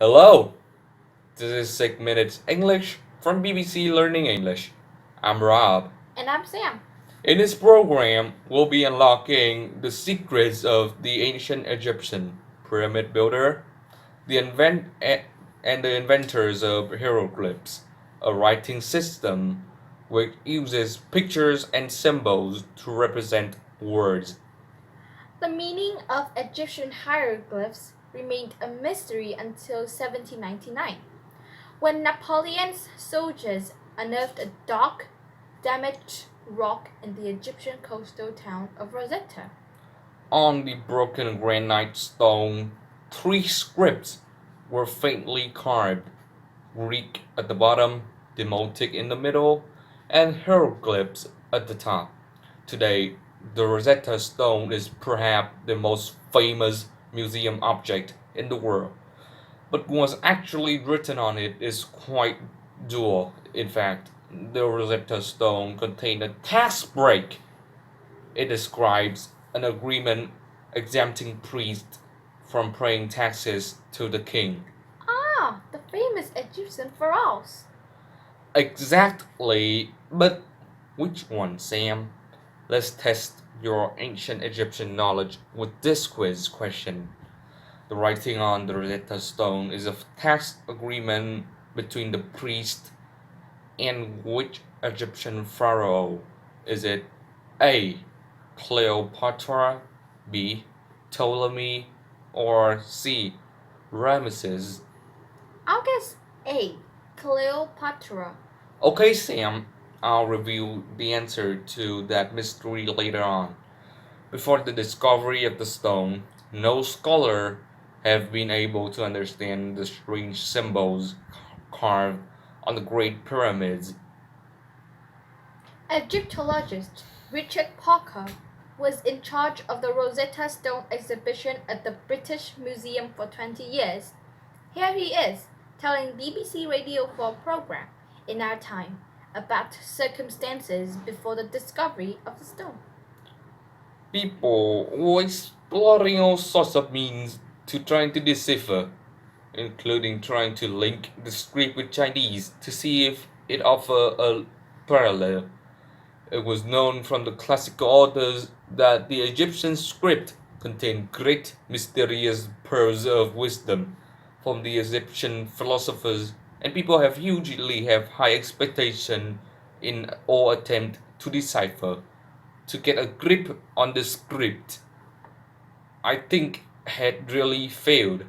Hello, this is 6 Minutes English from BBC Learning English. I'm Rob. And I'm Sam. In this program, we'll be unlocking the secrets of the ancient Egyptian pyramid builder, and the inventors of hieroglyphs, a writing system which uses pictures and symbols to represent words. The meaning of Egyptian hieroglyphs remained a mystery until 1799, when Napoleon's soldiers unearthed a dark, damaged rock in the Egyptian coastal town of Rosetta. On the broken granite stone, three scripts were faintly carved: Greek at the bottom, Demotic in the middle, and hieroglyphs at the top. Today, the Rosetta Stone is perhaps the most famous museum object in the world, but what's actually written on it is quite dull. In fact, the Rosetta Stone contained a tax break. It describes an agreement exempting priests from paying taxes to the king. Ah, the famous Egyptian pharaohs. Exactly, but which one, Sam? Let's test your ancient Egyptian knowledge with this quiz question. The writing on the Rosetta Stone is a tax agreement between the priest and which Egyptian pharaoh? Is it A. Cleopatra, B. Ptolemy, or C. Ramesses? I'll guess A. Cleopatra. Okay, Sam, I'll reveal the answer to that mystery later on. Before the discovery of the stone, no scholar have been able to understand the strange symbols carved on the Great Pyramids. Egyptologist Richard Parker was in charge of the Rosetta Stone exhibition at the British Museum for 20 years. Here he is, telling BBC Radio 4 program In Our Time about circumstances before the discovery of the stone. People were exploring all sorts of means to trying to decipher, including trying to link the script with Chinese to see if it offered a parallel. It was known from the classical authors that the Egyptian script contained great mysterious pearls of wisdom from the Egyptian philosophers, and people have hugely have high expectation in all attempt to decipher, to get a grip on the script. I think had really failed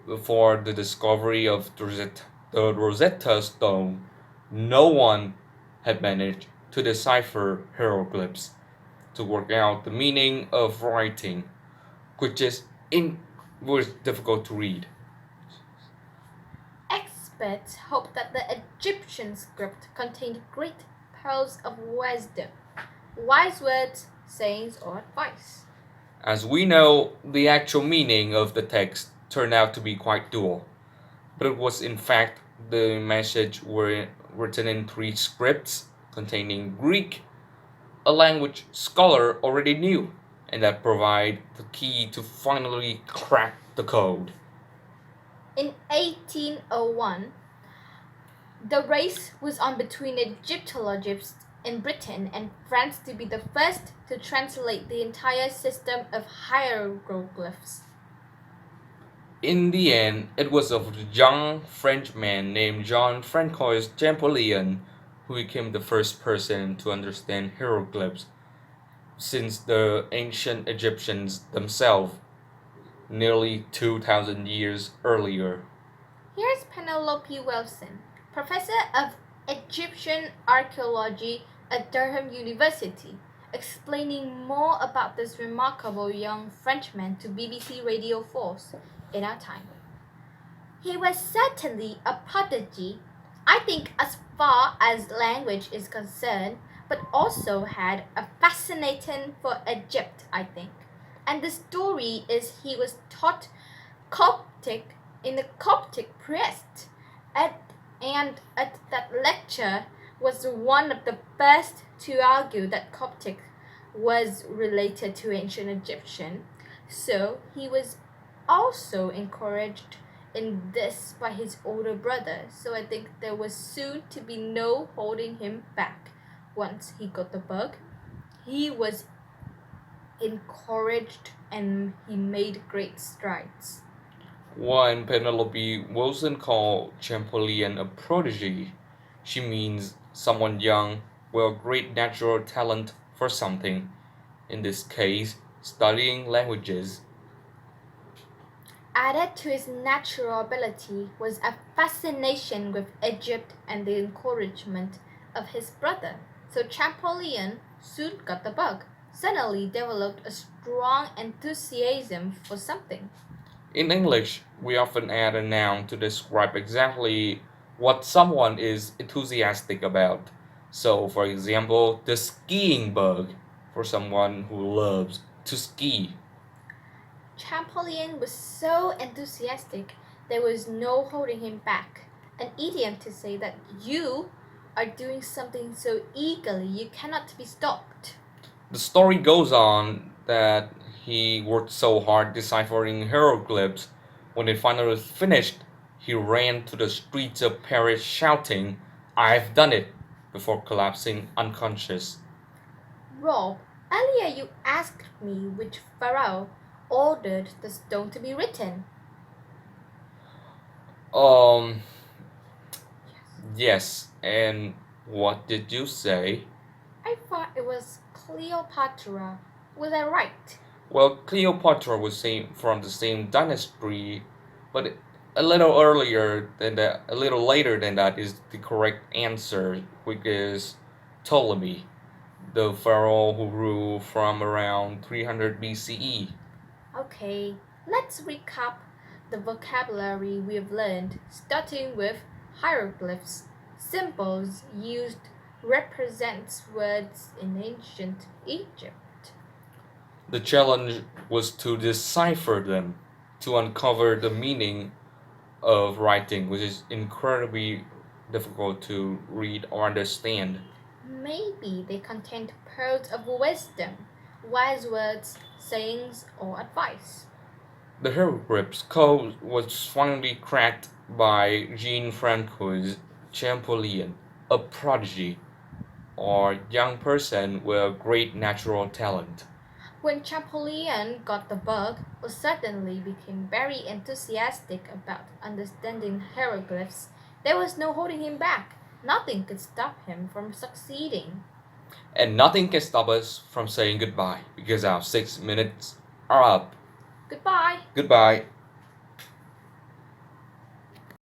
before the discovery of the Rosetta Stone. No one had managed to decipher hieroglyphs, to work out the meaning of writing, which is was difficult to read. Experts hope that the Egyptian script contained great pearls of wisdom, wise words, sayings, or advice. As we know, the actual meaning of the text turned out to be quite dual, but it was in fact the message were written in three scripts containing Greek, a language scholar already knew, and that provide the key to finally crack the code. In 1801, the race was on between Egyptologists in Britain and France to be the first to translate the entire system of hieroglyphs. In the end, it was a young Frenchman named Jean-Francois Champollion who became the first person to understand hieroglyphs since the ancient Egyptians themselves, nearly 2,000 years earlier. Here's Penelope Wilson, professor of Egyptian archaeology at Durham University, explaining more about this remarkable young Frenchman to BBC Radio 4's In Our Time. He was certainly a prodigy, I think, as far as language is concerned, but also had a fascination for Egypt, I think. And the story is he was taught Coptic in the Coptic priest, at, and at that lecture was one of the first to argue that Coptic was related to ancient Egyptian. So he was also encouraged in this by his older brother, so I think there was soon to be no holding him back. Once he got the bug, he was encouraged and he made great strides. When Penelope wasn't called Champollion a prodigy, she means someone young with great natural talent for something, in this case, studying languages. Added to his natural ability was a fascination with Egypt and the encouragement of his brother. So Champollion soon got the bug, suddenly developed a strong enthusiasm for something. In English, we often add a noun to describe exactly what someone is enthusiastic about. So, for example, the skiing bug for someone who loves to ski. Champollion was so enthusiastic there was no holding him back. An idiom to say that you are doing something so eagerly you cannot be stopped. The story goes on that he worked so hard deciphering hieroglyphs. When it finally finished, he ran to the streets of Paris shouting, "I've done it!" before collapsing unconscious. Rob, earlier you asked me which pharaoh ordered the stone to be written. Um, yes, and what did you say? I thought it was Cleopatra. Was I right? Well, Cleopatra was from the same dynasty, but a little earlier than that, a little later than that is the correct answer, which is Ptolemy, the pharaoh who ruled from around 300 BCE. Okay, let's recap the vocabulary we've learned, starting with hieroglyphs. Symbols used represents words in ancient Egypt. The challenge was to decipher them, to uncover the meaning of writing, which is incredibly difficult to read or understand. Maybe they contained pearls of wisdom, wise words, sayings, or advice. The hieroglyphs code was finally cracked by Jean-Francois Champollion, a prodigy, or young person with great natural talent. When Champollion got the bug, or suddenly became very enthusiastic about understanding hieroglyphs, there was no holding him back. Nothing could stop him from succeeding. And nothing can stop us from saying goodbye because our 6 minutes are up. Goodbye. Goodbye.